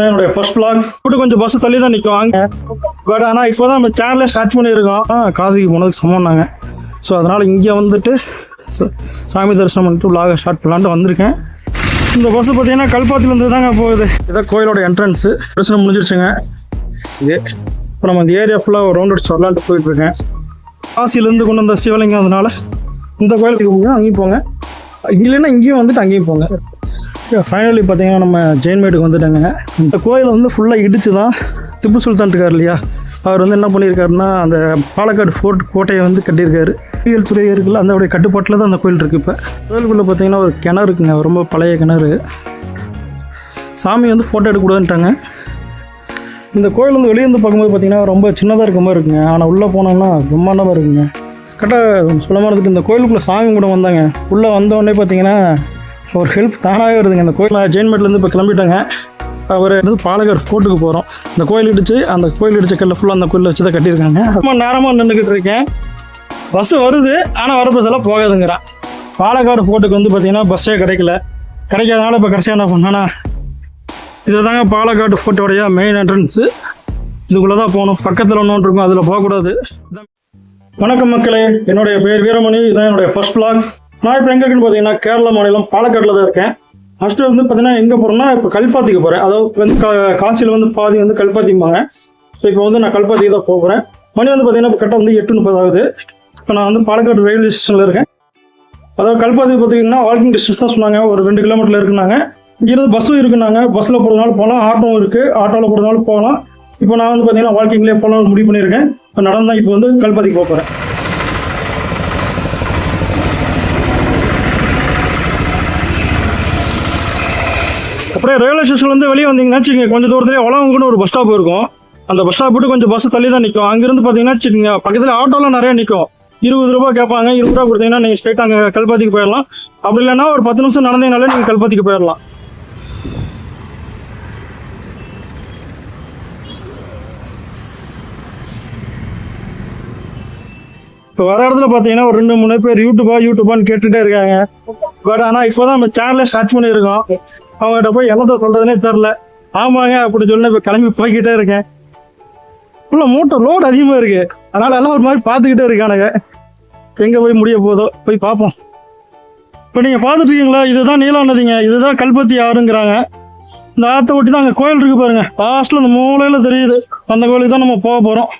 என்னுடைய first vlog போட்டு கொஞ்சம் பஸ் தள்ளி தான் நிற்கும் அங்கே. பட் ஆனால் இப்போ தான் நம்ம சேனலே ஸ்டார்ட் பண்ணியிருக்கோம். காசிக்கு போனதுக்கு சமம்னாங்க. ஸோ அதனால் இங்கே வந்துட்டு சாமி தரிசனம் பண்ணிட்டு vlog ஸ்டார்ட் பண்ணலான்ட்டு வந்திருக்கேன். இந்த பஸ்ஸு பார்த்தீங்கன்னா கல்பாத்திலேருந்து தாங்க போகுது. இதான் கோயிலோட என்ட்ரன்ஸு. தரிசனம் முடிஞ்சிருச்சுங்க. இது இப்போ நம்ம இந்த ஏரியா ஃபுல்லாக ஒரு ரவுண்ட் அடிச்சு வரலான்ட்டு போயிட்டுருக்கேன். காசிலேருந்து கொண்டு வந்த சிவலிங்கம், அதனால இந்த கோயிலுக்கு போங்க, அங்கேயும் போங்க, இல்லைன்னா இங்கேயும் வந்துட்டு அங்கேயும் போங்க. ஃபைனலி பார்த்தீங்கன்னா நம்ம ஜெயின்மேட்டுக்கு வந்துட்டாங்க. இந்த கோயில் வந்து ஃபுல்லாக இடிச்சு தான் திப்பு சுல்தான் இருக்கார் இல்லையா, அவர் வந்து என்ன பண்ணியிருக்காருன்னா அந்த பாலக்காடு ஃபோர்ட் கோட்டையை வந்து கட்டியிருக்காரு. கோயில் துறை இருக்குல்ல, அந்த கட்டுப்பாட்டில் தான் அந்த கோயில் இருக்குது. இப்போ கோயிலுக்குள்ளே பார்த்தீங்கன்னா ஒரு கிணறு இருக்குங்க, ரொம்ப பழைய கிணறு. சாமி வந்து ஃபோட்டோ எடுக்கக்கூடாதுன்ட்டாங்க. இந்த கோயில் வந்து வெளியே வந்து பார்க்கும்போது பார்த்தீங்கன்னா ரொம்ப சின்னதாக இருக்க மாதிரி இருக்குங்க. ஆனால் உள்ளே போனோம்னா பிரம்மாண்டமாக இருக்குங்க. கரெக்டாக சொல்ல மாதிரி இந்த கோயிலுக்குள்ளே சாமி கூட வந்தாங்க. உள்ளே வந்தோடனே பார்த்தீங்கன்னா ஒரு ஹெல்ப் தானாகவே வருதுங்க. இந்த கோயில் ஜெயின்மேட்லேருந்து இப்போ கிளம்பிட்டாங்க. அவர் வந்து பாலக்காடு ஃபோர்ட்டுக்கு போகிறோம். இந்த கோயில் இடிச்சு, அந்த கோயில் இடிச்ச கல்ல ஃபுல்லாக அந்த கோயிலில் வச்சு தான் கட்டியிருக்காங்க. ரொம்ப நேரமாக நின்றுக்கிட்டு இருக்கேன். பஸ்ஸு வருது, ஆனால் வர பஸ் எல்லாம் போகாதுங்கிறான். பாலக்காடு ஃபோர்ட்டுக்கு வந்து பார்த்தீங்கன்னா பஸ்ஸே கிடைக்காதனால இப்போ கடைசியாக என்ன பண்ணானா, இது தாங்க பாலக்காடு ஃபோர்ட்டோடைய மெயின் என்ட்ரன்ஸு. இதுக்குள்ளே தான் போகணும். பக்கத்தில் ஒன்று இருக்கும், அதில் போகக்கூடாது. வணக்கம் மக்களே, என்னுடைய பேர் வீரமணி. இதுதான் என்னுடைய ஃபர்ஸ்ட் vlog. நான் இப்போ எங்கே இருக்குன்னு பார்த்தீங்கன்னா கேரளா மாநிலம் பாலக்காட்டில் தான் இருக்கேன். ஃபஸ்ட்டு வந்து பார்த்தீங்கன்னா எங்கே போகிறேன்னா, இப்போ கல்பாத்திக்கு போகிறேன். அதாவது வந்து காசியில் வந்து பாதி வந்து கல்பாத்திம்பாங்க. ஸோ இப்போ வந்து நான் கல்பாத்திக்கு தான் போகிறேன். மணி வந்து பார்த்தீங்கன்னா இப்போ கரெக்டாக வந்து 8:30 ஆகுது. இப்போ நான் வந்து பாலக்காடு ரயில்வே ஸ்டேஷனில் இருக்கேன். அதாவது கல்பாத்தி பார்த்தீங்கன்னா வாக்கிங் டிஸ்டன்ஸ் தான் சொன்னாங்க, ஒரு 2 கிலோமீட்டரில் இருக்குனாங்க. இங்கேருந்து பஸ்ஸும் இருக்குனாங்க. பஸ்ஸில் போகிறதுனால போகலாம், ஆட்டோவும் இருக்குது, ஆட்டோவில் போகிறதுனால போகலாம். இப்போ நான் வந்து பார்த்தீங்கன்னா வாக்கிங்லேயே போகலாம் முடிவு பண்ணியிருக்கேன். இப்போ நடந்தான் இப்போ வந்து கல்பாத்திக்கு போகிறேன். அப்படியே ரயில்வே ஸ்டேஷன்லேருந்து வெளியே வந்தீங்கன்னா வச்சுக்கோங்க, கொஞ்சம் தூரத்துலேயே உலகம்னு ஒரு பஸ் ஸ்டாப் இருக்கும். அந்த பஸ் ஸ்டாப் விட்டு கொஞ்சம் பஸ் தள்ளி தான் நிற்கும். அங்கேருந்து பார்த்தீங்கன்னா வச்சுக்கோங்க, பக்கத்தில் ஆட்டோலாம் நிறையா நிற்கும். 20 ரூபா கேட்பாங்க. 20 ரூபா கொடுத்தீங்கன்னா நீங்கள் ஸ்ட்ரைட் அங்கே கல்பாத்திக்கு போயிடலாம். அப்படி இல்லைன்னா ஒரு 10 நிமிஷம் நடந்தீங்கனாலே நீங்கள் கல்பாத்திக்கு போயிடலாம். இப்போ வர இடத்துல பார்த்தீங்கன்னா ஒரு 2-3 பேர் யூடியூபான்னு கேட்டுகிட்டே இருக்காங்க. பட் ஆனால் இப்போ தான் நம்ம சேனலே ஸ்டார்ட் பண்ணியிருக்கோம். அவங்ககிட்ட போய் என்னத்தை சொல்கிறதுனே தெரில. ஆமாங்க அப்படி சொல்லி இப்போ கிளம்பி போய்கிட்டே இருக்கேன். ஃபுல்லாக மூட்டை லோடு அதிகமாக இருக்குது. அதனால் எல்லாம் ஒரு மாதிரி பார்த்துக்கிட்டே இருக்கானுங்க. எங்கே போய் முடிய போதோ போய் பார்ப்போம். இப்போ நீங்கள் பார்த்துட்ருக்கீங்களா, இதுதான் நீலம் நதிங்க. இதுதான் கல்பாத்தி ஆறுங்கிறாங்க. இந்த ஆற்றை ஒட்டி தான் அங்கே கோயில் இருக்குது பாருங்கள். லாஸ்ட்டில் அந்த மூலையில் தெரியுது. அந்த கோயிலுக்கு தான் நம்ம போக போகிறோம்.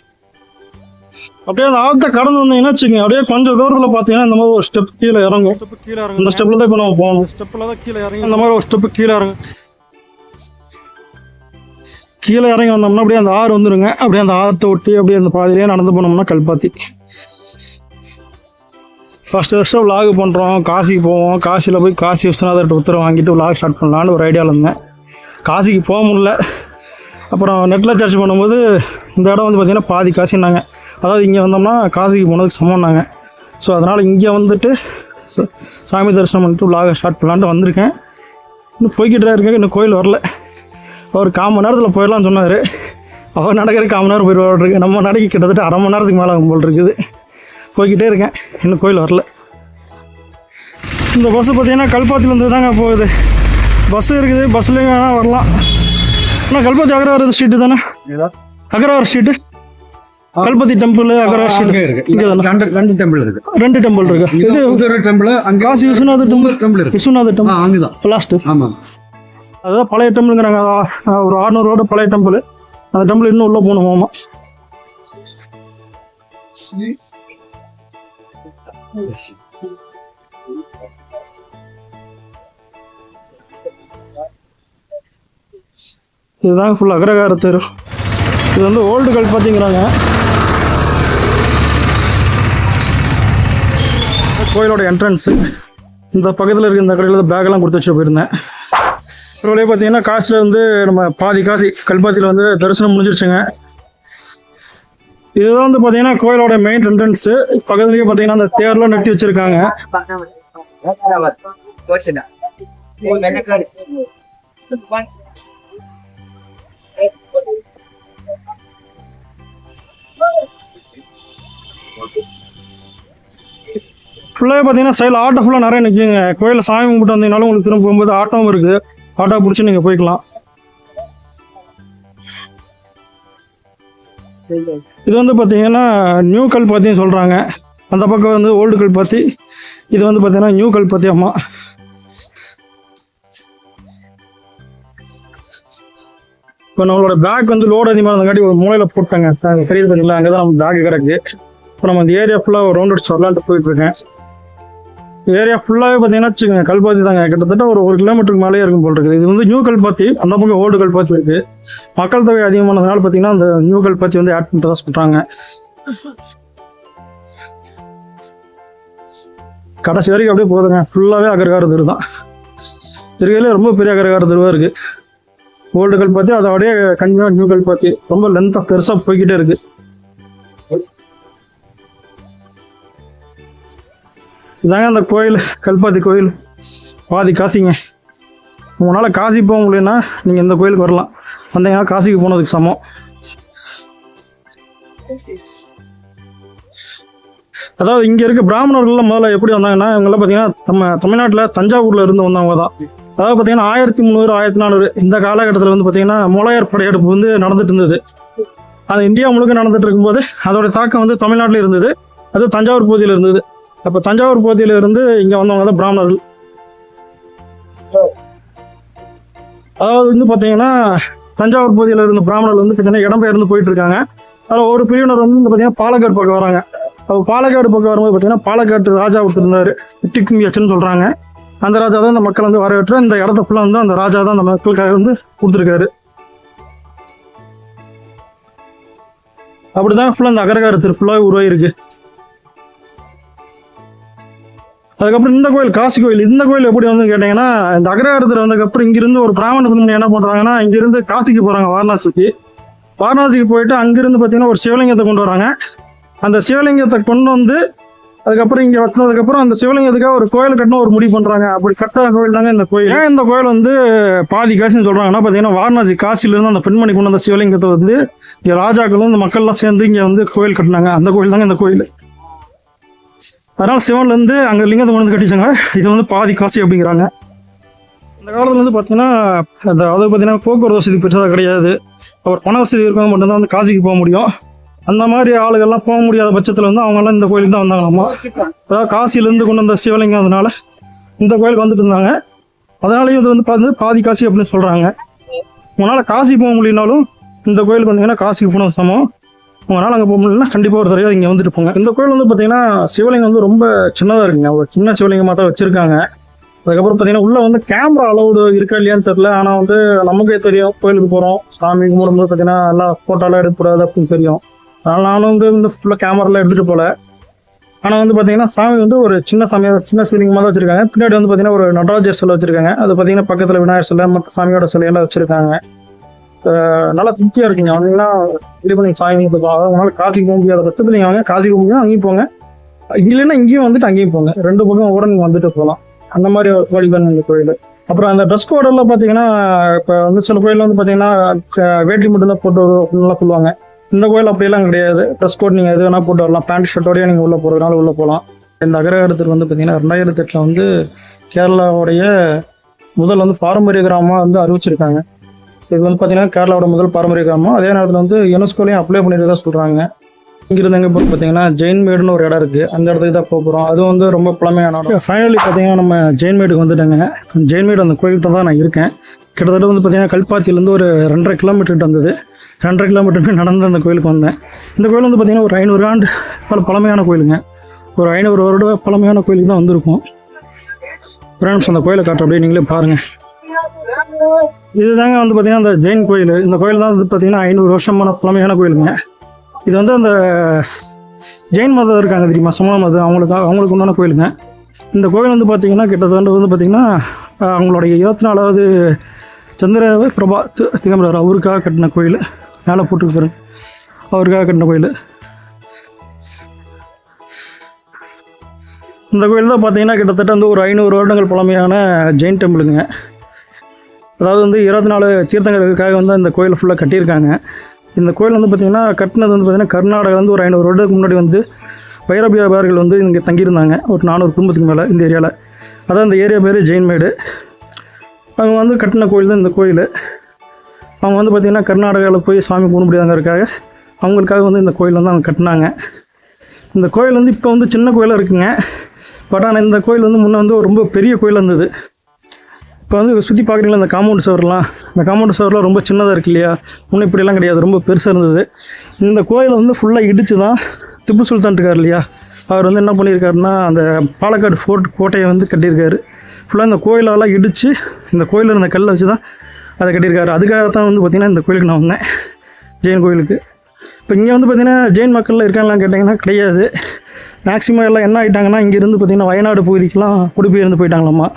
அப்படியே அந்த ஆற்றை கடந்து வந்தீங்கன்னா வச்சுக்கோங்க, அப்படியே கொஞ்சம் தூரத்தில் பார்த்தீங்கன்னா இந்த மாதிரி ஒரு ஸ்டெப் கீழே இறங்கும். இந்த ஸ்டெப்பில் தான் இப்போ நம்ம போகணும். ஸ்டெப்பில் தான் கீழே இறங்கி இந்த மாதிரி ஒரு ஸ்டெப்பு கீழே இறங்கும். கீழே இறங்கி வந்தோம்னா அப்படியே அந்த ஆறு வந்துடுங்க. அப்படியே அந்த ஆற்றை ஒட்டி அப்படியே அந்த பாதியிலேயே நடந்து போனோம்னா கல்பாத்தி. ஃபஸ்ட்டு vlog பண்ணுறோம், காசிக்கு போவோம். காசியில் போய் காசி விஸ்வநாதர்கிட்ட உத்தரவு வாங்கிட்டு vlog ஸ்டார்ட் பண்ணலான்னு ஒரு ஐடியாவில் இருந்தேன். காசிக்கு போக முடியல. அப்புறம் நெட்டில் சர்ச் பண்ணும்போது இந்த இடம் வந்து பார்த்திங்கன்னா பாதி காசின்னாங்க. அதாவது இங்கே வந்தோம்னா காசிக்கு போனதுக்கு சமம்னாங்க. ஸோ அதனால் இங்கே வந்துட்டு சாமி தரிசனம் பண்ணிட்டு vlog ஸ்டார்ட் பண்ணலான்ட்டு வந்திருக்கேன். இன்னும் போய்கிட்டே இருக்கேன். இன்னும் கோயில் வரல. ஒரு 1/4 மணி நேரத்தில் போயிடலாம்னு சொன்னார். அவர் நடக்கிற 1/4 மணி நேரம் போயிடுவாருக்கு. நம்ம நடக்கி கிட்டத்தட்ட 1/2 மணி நேரத்துக்கு மேலே ஆகும் போல் இருக்குது. போய்கிட்டே இருக்கேன். இன்னும் கோயில் வரல. இந்த பஸ்ஸு பார்த்தீங்கன்னா கல்பாத்திலேருந்து தாங்க போகுது. பஸ்ஸு இருக்குது, பஸ்ஸுலேயும் வேணால் வரலாம். ஆனால் கல்பாத்தி அகரவார ஸ்ட்ரீட்டு தானே? அகரவார ஸ்ட்ரீட்டு, கல்பாத்தி டெம்பிள், அகரவார ஸ்ட்ரீட் இங்கே தானே? 2 டெம்பிள் இருக்கு. இது டெம்பிள் அங்கே காசி விஸ்வநாதர் டெம்பிள் இருக்கு. விஸ்வநாதர் டெம்பிள் அங்கே தான் லாஸ்ட்டு. ஆமாம், அதுதான் பழைய டெம்பிளுங்கிறாங்க. ஒரு 600 வருட பழைய டெம்பிள். அந்த டெம்பிள் இன்னும் உள்ளே போகணுமாமா. இதுதாங்க ஃபுல் அக்ரகார தெரு. இது வந்து ஓல்டு கல்பாத்திங்கிறாங்க. கோயிலோட என்ட்ரன்ஸு. இந்த பக்கத்தில் இருக்க இந்த கடையில் பேக்கெல்லாம் கொடுத்து வச்சு போயிருந்தேன். ஒருவேளையே பார்த்தீங்கன்னா காசில் வந்து நம்ம பாதி காசி கல்பாத்தியில் வந்து தரிசனம் முடிஞ்சிருச்சுங்க. இதுதான் வந்து பார்த்தீங்கன்னா கோயிலோட மெயின் என்ட்ரன்ஸு. பக்கத்துலேயே பார்த்தீங்கன்னா அந்த தேர்லாம் நட்டி வச்சுருக்காங்க. ஃபுல்லாகவே பார்த்தீங்கன்னா சைடில் ஆட்டோ ஃபுல்லாக நிறைய நிற்குங்க. கோயிலில் சாமி கும்பிட்டு வந்தீங்கனாலும் உங்களுக்கு திரும்ப போகும்போது ஆட்டோவும் இருக்குது. ஆட்டோ பிடிச்சி நீங்கள் போய்க்கலாம். இது வந்து பார்த்தீங்கன்னா நியூ கல்பாத்தின்னு சொல்கிறாங்க. அந்த பக்கம் வந்து ஓல்டு கல்பாத்தி, இது வந்து பார்த்தீங்கன்னா நியூ கல்பாத்தி. அம்மா இப்போ நம்மளோட பேக் வந்து லோடு அதிகமாக இருந்தங்காட்டி ஒரு மூலையில் போட்டாங்க, தெரியுது பார்த்தீங்களா? அங்கே தான் நம்ம பேக் கிடக்கு. இப்போ நம்ம இந்த ஏரியா ஃபுல்லாக ஒரு ரவுண்ட் அடிச்சு வரலான்ட்டு போயிட்டுருக்கேன். ஏரியா ஃபுல்லாகவே பார்த்தீங்கன்னா வச்சுக்கோங்க கல்பாத்தி தாங்க. கிட்டத்தட்ட ஒரு 1 கிலோமீட்டருக்கு மேலே இருக்கும் போல் இருக்குது. இது வந்து நியூ கல்பாத்தி, அந்த பக்கம் ஓல்டு கல்பாத்தி இருக்குது. மக்கள் தொகை அதிகமானதுனால பார்த்தீங்கன்னா அந்த நியூ கல்பாத்தி வந்து ஆட் பண்ணிட்டு தான் சொல்கிறாங்க. கடைசி வரைக்கும் அப்படியே போதுங்க, ஃபுல்லாகவே அகரகார தெரு தான். இருக்கிறதுலே ரொம்ப பெரிய அகரகார தெருவாக இருக்குது. ஓல்டு கல்பாத்தி, அதோடய கண்டிப்பாக நியூ கல்பாத்தி ரொம்ப லென்த்தாக பெருசாக போய்கிட்டே இருக்குது. இதாங்க அந்த கோயில், கல்பாத்தி கோயில். பாதி காசிங்க. உங்களால் காசி போக முடியும்னா நீங்கள் இந்த கோயிலுக்கு வரலாம். வந்தீங்கன்னா காசிக்கு போனதுக்கு சமம். அதாவது இங்கே இருக்க பிராமணர்கள்லாம் முதல்ல எப்படி வந்தாங்கன்னா, இவங்கெல்லாம் பார்த்தீங்கன்னா நம்ம தமிழ்நாட்டில் தஞ்சாவூரில் இருந்து வந்தவங்க தான். அதாவது பார்த்தீங்கன்னா 1300 1400 இந்த காலகட்டத்தில் வந்து பார்த்தீங்கன்னா முளையார் படையெடுப்பு வந்து நடந்துட்டு இருந்தது. அது இந்தியா முழுக்க நடந்துட்டு இருக்கும்போது அதோட தாக்கம் வந்து தமிழ்நாட்டில் இருந்தது. அது தஞ்சாவூர் பகுதியில் இருந்தது. அப்போ தஞ்சாவூர் பகுதியில் இருந்து இங்கே வந்தவங்க தான் பிராமணர்கள். அதாவது வந்து பார்த்தீங்கன்னா தஞ்சாவூர் பகுதியில் இருந்த பிராமணர்கள் வந்து பார்த்தீங்கன்னா இடம்பெயர்ந்து போயிட்டு இருக்காங்க. அதில் ஒரு பிரிவினர் வந்து பார்த்தீங்கன்னா பாலக்காடு பக்கம் வராங்க. அப்போ பாலக்காடு பக்கம் வரும்போது பார்த்தீங்கன்னா பாலக்காட்டு ராஜா ஒருத்தர் இருந்தார், இட்டிக்குமியச்சன்னு சொல்கிறாங்க. அந்த ராஜா தான் இந்த மக்கள் வந்து வரவேற்று இந்த இடத்த ஃபுல்லாக வந்து அந்த ராஜா தான் அந்த மக்களுக்காக வந்து கொடுத்துருக்காரு. அப்படிதான் ஃபுல்லாக இந்த அகரகார தெரு ஃபுல்லாக உருவாயிருக்கு. அதுக்கப்புறம் இந்த கோயில் காசி கோயில். இந்த கோயில் எப்படி வந்து கேட்டிங்கன்னா, இந்த அகரகாரத்தில் வந்ததுக்கப்புறம் இங்கிருந்து ஒரு பிராமண பெண்மணி என்ன பண்ணுறாங்கன்னா, இங்கிருந்து காசிக்கு போகிறாங்க, வாரணாசிக்கு. வாரணாசிக்கு போயிட்டு அங்கிருந்து பார்த்தீங்கன்னா ஒரு சிவலிங்கத்தை கொண்டு வராங்க. அந்த சிவலிங்கத்தை கொண்டு வந்து அதுக்கப்புறம் இங்கே வட்டினதுக்கப்புறம் அந்த சிவலிங்கத்துக்காக ஒரு கோயில் கட்டணும் ஒரு முடிவு பண்ணுறாங்க. அப்படி கட்டுற கோயில் தாங்க இந்த கோயில். ஏன் இந்த கோயில் வந்து பாதி காசின்னு சொல்கிறாங்கன்னா பார்த்தீங்கன்னா, வாரணாசி காசிலிருந்து அந்த பெண்மணி கொண்டு வந்த சிவலிங்கத்தை வந்து இங்கே ராஜாக்களும் இந்த மக்கள்லாம் சேர்ந்து இங்கே வந்து கோயில் கட்டினாங்க. அந்த கோயில் தாங்க இந்த கோயில். அதனால் சிவன்லேருந்து அங்கே லிங்கத்தை கொண்டு வந்து கட்டிச்சாங்க. இது வந்து பாதி காசி அப்படிங்கிறாங்க. இந்த காலத்தில் வந்து பார்த்தீங்கன்னா அதாவது பார்த்தீங்கன்னா போக்குவரத்து வசதி பெருசாக கிடையாது. ஒரு பண வசதி இருக்கவங்க மட்டும்தான் வந்து காசிக்கு போக முடியும். அந்த மாதிரி ஆளுகள்லாம் போக முடியாத பட்சத்தில் வந்து அவங்கெல்லாம் இந்த கோயிலுக்கு தான் வந்தாங்களாமா. அதாவது காசிலேருந்து கொண்டு வந்த சிவலிங்கம், அதனால இந்த கோயிலுக்கு வந்துட்டு இருந்தாங்க. அதனாலேயும் இது வந்து பார்த்து பாதி காசி அப்படின்னு சொல்கிறாங்க. உங்களால் காசி போக முடியினாலும் இந்த கோயிலுக்கு வந்தீங்கன்னா காசிக்கு போனது சமம். உங்களால் அங்கே போக முடியலன்னா கண்டிப்பாக ஒரு தடவை இங்கே வந்துட்டு போங்க. இந்த கோயில் வந்து பார்த்தீங்கன்னா சிவலிங்கம் வந்து ரொம்ப சின்னதாக இருக்குங்க. ஒரு சின்ன சிவலிங்கமாக தான் வச்சுருக்காங்க. அதுக்கப்புறம் பார்த்தீங்கன்னா உள்ளே வந்து கேமரா அலௌடு இருக்கா இல்லையான்னு தெரியல. ஆனால் வந்து நமக்கே தெரியும், கோயிலுக்கு போகிறோம் சாமி கும்பிடும்போது பார்த்தீங்கன்னா நல்லா ஃபோட்டோலாம் எடுக்கக்கூடாது அப்படின்னு தெரியும். அதனால் நானும் வந்து இந்த ஃபுல்லாக கேமராலாம் எடுத்துகிட்டு போகல. ஆனால் வந்து பார்த்தீங்கன்னா சாமி வந்து ஒரு சின்ன சிவலிங்கமாக தான் வச்சுருக்காங்க. பின்னாடி வந்து பார்த்தீங்கன்னா ஒரு நடராஜர் சிலை வச்சுருக்காங்க. அது பார்த்தீங்கன்னா பக்கத்தில் விநாயகர் சிலை, மற்ற சாமியோட சிலையெல்லாம் வச்சுருக்காங்க. நல்லா திருப்தியாக இருக்குங்க. அவங்களா இது பண்ணி சாமி அவங்களால காசிக்கு போக முடியாத பட்சத்தில் நீங்கள் வாங்க, காசிக்கு போக முடியும் அங்கேயும் போங்க. இல்லைன்னா இங்கேயும் வந்துட்டு அங்கேயும் போங்க. 2 பக்கம் கூட நீங்கள் வந்துட்டு போகலாம். அந்த மாதிரி ஒரு கோயில் தான் இந்த கோயில். அப்புறம் அந்த ட்ரெஸ் கோடெல்லாம் பார்த்தீங்கன்னா இப்போ வந்து சில கோயிலில் வந்து பார்த்தீங்கன்னா வேட்டி மட்டும்தான் போட்டு அப்படின்லாம் சொல்லுவாங்க. இந்த கோயில் அப்படியெல்லாம் கிடையாது. ட்ரெஸ் கோட் நீங்கள் எது வேணால் போட்டு வரலாம். பேண்ட் ஷர்ட்டோடய நீங்கள் உள்ளே போகிறதுனால உள்ளே போகலாம். இந்த அகரகாரத்தில் வந்து பார்த்தீங்கன்னா 2008 வந்து கேரளாவுடைய முதல் வந்து பாரம்பரிய கிராமமாக வந்து அறிவிச்சிருக்காங்க. இது வந்து பார்த்தீங்கன்னா கேரளாவோட முதல் பாரம்பரிய கிராமம். அதே நேரத்தில் வந்து யுனெஸ்கோலையும் அப்ளை பண்ணிட்டு சொல்கிறாங்க. இங்கிருந்து எங்கே போய் பார்த்தீங்கன்னா ஜெயின்மேடுன்னு ஒரு இடம் இருக்குது. அந்த இடத்துக்கு தான் போகிறோம். அது வந்து ரொம்ப பழமையான இடம். ஃபைனலி பார்த்தீங்கன்னா நம்ம ஜெயின்மேடுக்கு வந்துட்டாங்க. ஜெயின்மேடு அந்த கோயில்கிட்ட தான் நான் இருக்கேன். கிட்டத்தட்ட வந்து பார்த்தீங்கன்னா கல்பாத்தியிலேருந்து ஒரு 2.5 கிலோமீட்டர் வந்தது. 2.5 கிலோமீட்டருக்கு நடந்து அந்த கோயிலுக்கு வந்தேன். இந்த கோயில் வந்து பார்த்தீங்கன்னா ஒரு 500 ஆண்டு பழமையான கோயிலுங்க. ஒரு 500 வருட பழமையான கோயிலுக்கு தான் வந்திருக்கும். ஃப்ரெண்ட்ஸ் அந்த கோயிலை காட்டுற அப்படியே நீங்களே பாருங்கள். இதுதாங்க வந்து பார்த்தீங்கன்னா அந்த ஜெயின் கோயில். இந்த கோயில் தான் வந்து பார்த்தீங்கன்னா 500 வருஷமான பழமையான கோயிலுங்க. இது வந்து அந்த ஜெயின் மதம் இருக்காங்க தெரியுமா, சமண மதம், அவங்களுக்கு உண்டான கோயிலுங்க. இந்த கோயில் வந்து பார்த்தீங்கன்னா கிட்டத்தட்ட வந்து பார்த்தீங்கன்னா அவங்களுடைய 24வது சந்திர பிரபா திகம்பரர் அவருக்காக கட்டின கோயில். மேலே போட்டுருப்பாரு, அவருக்காக கட்டின கோயில். இந்த கோயில் தான் பார்த்தீங்கன்னா கிட்டத்தட்ட வந்து ஒரு 500 வருடங்கள் பழமையான ஜெயின் டெம்பிளுங்க. அதாவது வந்து 24 தீர்த்தங்கருக்காக வந்து அந்த கோயிலை ஃபுல்லாக கட்டியிருக்காங்க. இந்த கோயில் வந்து பார்த்திங்கன்னா கட்டினது வந்து பார்த்திங்கன்னா கர்நாடகா வந்து ஒரு 500 வருடத்துக்கு முன்னாடி வந்து வைர வியாபாரிகள் வந்து இங்கே தங்கியிருந்தாங்க. ஒரு 400 குடும்பத்துக்கு மேலே இந்த ஏரியாவில். அதான் இந்த ஏரியா பேர் ஜெயின்மேடு. அவங்க வந்து கட்டின கோயில் தான் இந்த கோயில். அவங்க வந்து பார்த்திங்கன்னா கர்நாடகாவில் போய் சாமி கும்பிட முடியாதங்கிறதுக்காக அவங்களுக்காக வந்து இந்த கோயில் வந்து அவங்க கட்டினாங்க. இந்த கோயில் வந்து இப்போ வந்து சின்ன கோயிலாக இருக்குங்க. பட் ஆனால் இந்த கோயில் வந்து முன்னே வந்து ரொம்ப பெரிய கோயில் இருந்தது. இப்போ வந்து சுற்றி பார்க்குறீங்களா இந்த காம்பவுண்ட் சுவர்லாம், இந்த காம்பவுண்ட் சுவர்லாம் ரொம்ப சின்னதாக இருக்கு இல்லையா, முன்னே இப்படிலாம் கிடையாது, ரொம்ப பெருசாக இருந்தது. இந்த கோயிலை வந்து ஃபுல்லாக இடித்து தான் திப்பு சுல்தான் இருக்கார் இல்லையா, அவர் வந்து என்ன பண்ணியிருக்காருன்னா அந்த பாலக்காடு ஃபோர்ட் கோட்டையை வந்து கட்டியிருக்காரு. ஃபுல்லாக இந்த கோயிலெல்லாம் இடித்து இந்த கோயிலில் இருந்த கல்லை வச்சு தான் அதை கட்டியிருக்காரு. அதுக்காக தான் வந்து பார்த்திங்கன்னா இந்த கோயிலுக்கு நான் வந்தேன், ஜெயின் கோயிலுக்கு. இப்போ இங்கே வந்து பார்த்திங்கன்னா ஜெயின் மக்கள்லாம் இருக்காங்களான்னு கேட்டிங்கன்னா கிடையாது. மேக்ஸிமம் எல்லாம் என்ன ஆகிட்டாங்கன்னா இங்கேருந்து பார்த்திங்கன்னா வயநாடு பகுதிக்கெலாம் குடிபெயர்ந்து போயிட்டாங்களாம்மா.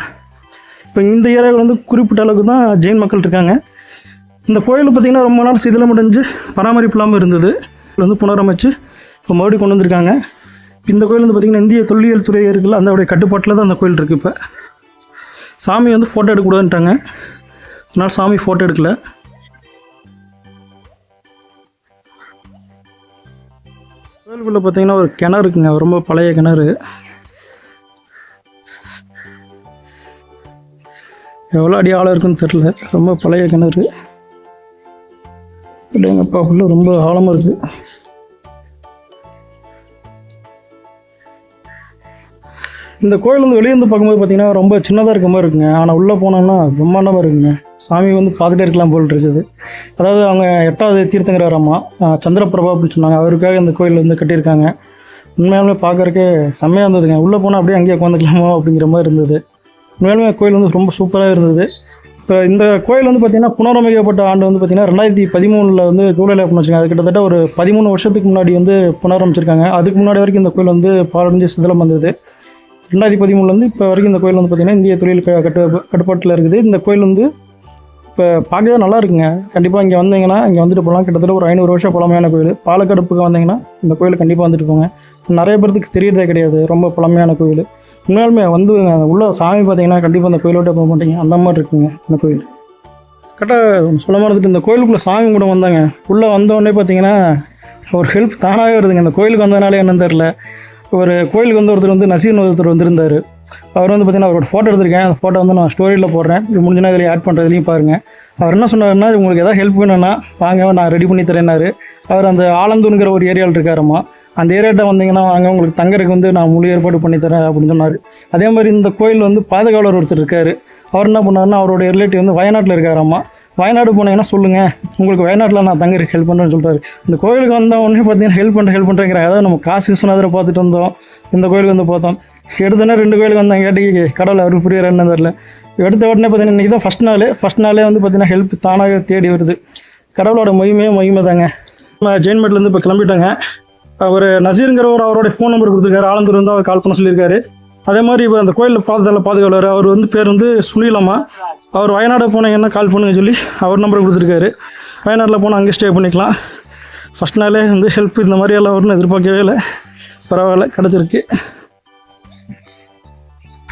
இப்போ இந்த ஏரியாவில் வந்து குறிப்பிட்ட அளவுக்கு தான் ஜெயின் மக்கள் இருக்காங்க. இந்த கோயில் பார்த்திங்கன்னா ரொம்ப நாள் சிதிலமடைஞ்சு பராமரிப்பு இல்லாமல் இருந்தது. வந்து புனரமைச்சு இப்போ மறுபடியும் கொண்டு வந்திருக்காங்க. இந்த கோயில் வந்து பார்த்திங்கன்னா இந்திய தொல்லியல் துறை இருக்குல்ல, அதோடைய கட்டுப்பாட்டில் தான் அந்த கோயில் இருக்குது. இப்போ சாமி வந்து ஃபோட்டோ எடுக்கக்கூடாதுன்ட்டாங்க, அதனால் சாமி ஃபோட்டோ எடுக்கலை. கோயிலுக்குள்ளே பார்த்திங்கன்னா ஒரு கிணறு இருக்குங்க, ரொம்ப பழைய கிணறு. எவ்வளோ அடி ஆழம் இருக்குன்னு தெரில, ரொம்ப பழைய கிணறு. எங்கப்பா உள்ள ரொம்ப ஆழமாக இருக்குது. இந்த கோயில் வந்து வெளியேருந்து பார்க்கும்போது பார்த்திங்கன்னா ரொம்ப சின்னதாக இருக்க மாதிரி இருக்குங்க. ஆனால் உள்ளே போனோம்னா பிரம்மாண்டமாக இருக்குங்க. சாமி வந்து பார்த்துட்டே இருக்கலாம் போல் இருக்குது. அதாவது அவங்க 8வது தீர்த்தங்கராமா சந்திரபிரபா அப்படின்னு சொன்னாங்க, அவருக்காக இந்த கோயில் வந்து கட்டியிருக்காங்க. உண்மையாலுமே பார்க்குறக்கே செம்மையாக இருந்ததுங்க. உள்ளே போனால் அப்படியே அங்கேயே உட்காந்துக்கலாமா அப்படிங்கிற மாதிரி இருந்தது. உண்மையாலுமே கோயில் வந்து ரொம்ப சூப்பராக இருந்தது. இப்போ இந்த கோயில் வந்து பார்த்திங்கன்னா புனரமைக்கப்பட்ட ஆண்டு வந்து பார்த்திங்கன்னா 2013 வந்து ஜூலையில் பண்ணிச்சுங்க. அது கிட்டத்தட்ட ஒரு 13 வருஷத்துக்கு முன்னாடி வந்து புனரமைச்சிருக்காங்க. அதுக்கு முன்னாடி வரைக்கும் இந்த கோயில் வந்து பாலடைஞ்சு சிதிலம் வந்தது. 2013 இப்போ வரைக்கும் இந்த கோயில் வந்து பார்த்திங்கன்னா இந்திய தொழில் கட்டுப்பாட்டில் இருக்குது. இந்த கோயில் வந்து இப்போ பார்க்கவே நல்லா இருக்குங்க. கண்டிப்பாக இங்கே வந்தீங்கன்னா இங்கே வந்துட்டு போகலாம். கிட்டத்தட்ட ஒரு 500 வருஷம் பழமையான கோயில். பாலக்காடு பக்கம் வந்தீங்கன்னா இந்த கோயில் கண்டிப்பாக வந்துட்டு போங்க. நிறைய பேருக்கு தெரியறதே கிடையாது, ரொம்ப பழமையான கோயில். உண்மையாலுமே வந்து உள்ள சாமி பார்த்தீங்கன்னா கண்டிப்பாக அந்த கோயிலோட போக மாட்டீங்க, அந்த மாதிரி இருக்குங்க இந்த கோயில். கரெக்டாக சொல்ல மாதிரி இந்த கோயிலுக்குள்ளே சாமி கூட வந்தாங்க. உள்ளே வந்தோடனே பார்த்தீங்கன்னா ஒரு ஹெல்ப் தானாகவே வருதுங்க. இந்த கோயிலுக்கு வந்ததுனாலே என்னன்னு தெரில, ஒரு கோயிலுக்கு வந்து ஒருத்தர் வந்து நசீர்னு ஒருத்தர் வந்திருந்தார். அவர் வந்து பார்த்திங்கன்னா அவரோட ஃபோட்டோ எடுத்திருக்கேன். அந்த ஃபோட்டோ வந்து நான் ஸ்டோரியில் போடுறேன், இது முடிஞ்சுனா இதில் ஆட் பண்ணுறதுலையும் பாருங்கள். அவர் என்ன சொன்னார்னா, உங்களுக்கு எதாவது ஹெல்ப் வேணும்னா வாங்க நான் ரெடி பண்ணி தரேன்னாரு. அவர் அந்த ஆலந்தூருங்கிற ஒரு ஏரியாவில் இருக்காரம்மா. அந்த ஏரியாட்ட வந்தீங்கன்னா வாங்க உங்களுக்கு தங்கறதுக்கு வந்து நான் முழு ஏற்பாடு பண்ணித்தரேன் அப்படின்னு சொன்னார். அதே மாதிரி இந்த கோயில் வந்து பாதுகாவலர் ஒருத்தர் இருக்கார். அவர் என்ன பண்ணாருன்னா, அவரோட ரிலேட்டிவ் வந்து வயநாட்டில் இருக்காரம்மா. வயநாடு போனீங்கன்னா சொல்லுங்கள், உங்களுக்கு வயநாட்டில் நான் தங்கறதுக்கு ஹெல்ப் பண்ணுறேன்னு சொல்கிறாரு. இந்த கோயிலுக்கு வந்தால் உடனே பார்த்தீங்கன்னா ஹெல்ப் பண்ணுறேங்கிறாங்க. அதாவது நம்ம காசு விஸ்வநாதரை பார்த்துட்டு வந்தோம், இந்த கோயிலுக்கு வந்து பார்த்தோம். எடுத்தோடனே 2 கோயிலுக்கு வந்தாங்க. கேட்டு கடவுள் அருள் புரியாருன்னு தெரில. எடுத்த உடனே பார்த்தீங்கன்னா இன்றைக்கி தான் ஃபஸ்ட் நாளே வந்து பார்த்தீங்கன்னா ஹெல்ப் தானாக தேடி வருது. கடவுளோட மகிமை தாங்க. ஜெயின் மேட்லேருந்து இப்போ கிளம்பிட்டாங்க. அவர் நசீருங்கிறவர் அவரோட ஃபோன் நம்பர் கொடுத்துருக்காரு. ஆலந்தூர் வந்து அவர் கால் பண்ண சொல்லியிருக்காரு. அதே மாதிரி இப்போ அந்த கோயிலில் பாதுகாவலர் அவர் வந்து பேர் வந்து சுனிலம்மா. அவர் வயநாடு போனீங்கன்னா கால் பண்ணுங்க சொல்லி அவர் நம்பர் கொடுத்துருக்காரு. வயநாட்டில் போனால் அங்கே ஸ்டே பண்ணிக்கலாம். ஃபஸ்ட் நாளே வந்து ஹெல்ப் இந்த மாதிரி எல்லாம் வரும்னு எதிர்பார்க்கவே இல்லை. பரவாயில்ல, கிடச்சிருக்கு.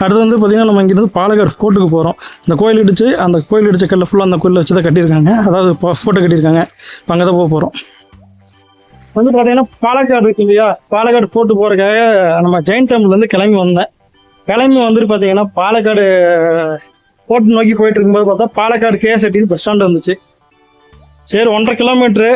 அடுத்து வந்து பார்த்திங்கன்னா நம்ம இங்கேருந்து பாலக்காடு ஃபோர்ட்டுக்கு போகிறோம். இந்த கோயில் இடிச்சு அந்த கோயில் இடிச்ச கல்லை ஃபுல்லாக அந்த கோயிலில் வச்சு தான் கட்டியிருக்காங்க. அதாவது ஃபோட்டோ கட்டியிருக்காங்க. இப்போ அங்கே தான் போக போகிறோம். வந்து பார்த்தீங்கன்னா பாலக்காடு இருக்கு இல்லையா, பாலக்காடு போட்டு போகிறதுக்காக நம்ம ஜெயின் டெம்பிள்லேருந்து கிளம்பி வந்துட்டு பார்த்தீங்கன்னா பாலக்காடு போட்டு நோக்கி போயிட்டு இருக்கும்போது பார்த்தா பாலக்காடு கேஎஸ்ஆர்டி பஸ் ஸ்டாண்டு வந்துச்சு. சரி 1.5 கிலோமீட்ரு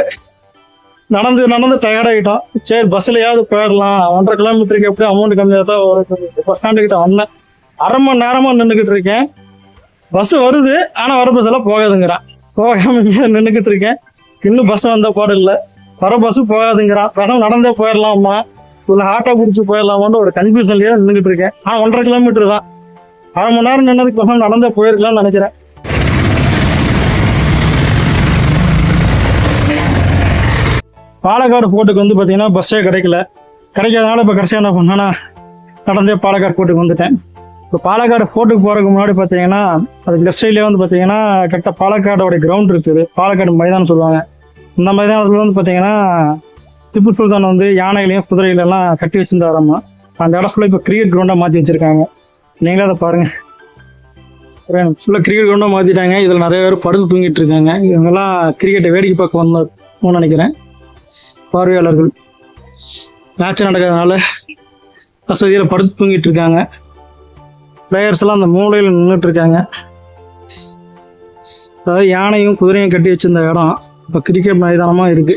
நடந்து டயர்டாகிட்டோம். சரி பஸ்ஸிலையாவது போயிடலாம், 1.5 கிலோமீட்டருக்கு எப்படி அமௌண்ட் கம்மியாக தான் ஒரு பஸ் ஸ்டாண்டுக்கிட்ட வந்தேன். 1/2 மணி நேரமாக நின்றுக்கிட்டு இருக்கேன். பஸ்ஸு வருது, ஆனால் வர பஸ்ஸெல்லாம் போகாதுங்கிறான். போகாமல் இங்கே நின்றுக்கிட்டு இருக்கேன். இன்னும் பஸ் வந்தால் பாடு இல்லை, வர பஸ்ஸு போகாதுங்கிறான். படம் நடந்தே போயிடலாமா இல்லை ஆட்டோ பிடிச்சி போயிடலாமான்னு ஒரு கன்ஃபியூஷன்லேயே நின்றுக்கிட்டு இருக்கேன். ஆனால் 1.5 கிலோமீட்டர் தான். 1/2 மணி நேரம் நின்னதுக்கு பசங்க நடந்தே போயிருக்கலாம்னு நினைக்கிறேன். பாலக்காடு ஃபோர்ட்டுக்கு வந்து பார்த்தீங்கன்னா பஸ்ஸே கிடைக்காதனால இப்போ கடைசியாக என்ன பண்ணேன்னா நடந்தே பாலக்காடு ஃபோர்ட்டுக்கு வந்துட்டேன். இப்போ பாலக்காடு ஃபோர்ட்டுக்கு போகிறதுக்கு முன்னாடி பார்த்தீங்கன்னா அதுக்கு லெஃப்ட் சைட்லேயே வந்து பார்த்தீங்கன்னா கரெக்டாக பாலக்காடோட கிரவுண்ட் இருக்குது. பாலக்காடு மைதானம் சொல்லுவாங்க. இந்த மைதானத்தில் வந்து பார்த்தீங்கன்னா திப்பு சுல்தான் வந்து யானைகளையும் குதிரைகளெல்லாம் கட்டி வச்சுருந்தாராம்மா. அந்த இடம் ஃபுல்லாக இப்போ கிரிக்கெட் கிரவுண்டாக மாற்றி வச்சுருக்காங்க. நீங்களே அதை பாருங்கள், ஃபுல்லாக கிரிக்கெட் கிரவுண்டாக மாற்றிட்டாங்க. இதில் நிறைய பேர் படுத்து தூங்கிட்டு இருக்காங்க. இவங்கெல்லாம் கிரிக்கெட்டை வேடிக்கை பார்க்க வந்தோம்னு நினைக்கிறேன். பார்வையாளர்கள் மேட்ச் நடக்கிறதுனால வசதியில் படுத்து தூங்கிட்டு இருக்காங்க. பிளேயர்ஸ் எல்லாம் அந்த மூலையில் நின்றுட்டு இருக்காங்க. அதாவது யானையும் குதிரையும் கட்டி வச்சிருந்த இடம் இப்போ கிரிக்கெட் மைதானமாக இருக்குது.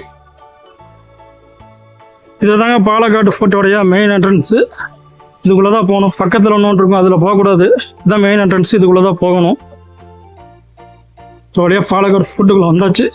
இதுதாங்க பாலக்காடு ஃபோர்ட்டோடைய மெயின் என்ட்ரன்ஸு. இதுக்குள்ளே தான் போகணும். பக்கத்தில் ஒன்று இருக்கும், அதில் போகக்கூடாது. இதுதான் மெயின் என்ட்ரன்ஸ், இதுக்குள்ளே தான் போகணும். ஸோ அப்படியே பாலக்காடு ஃபோர்ட்டுக்குள்ளே வந்தாச்சு.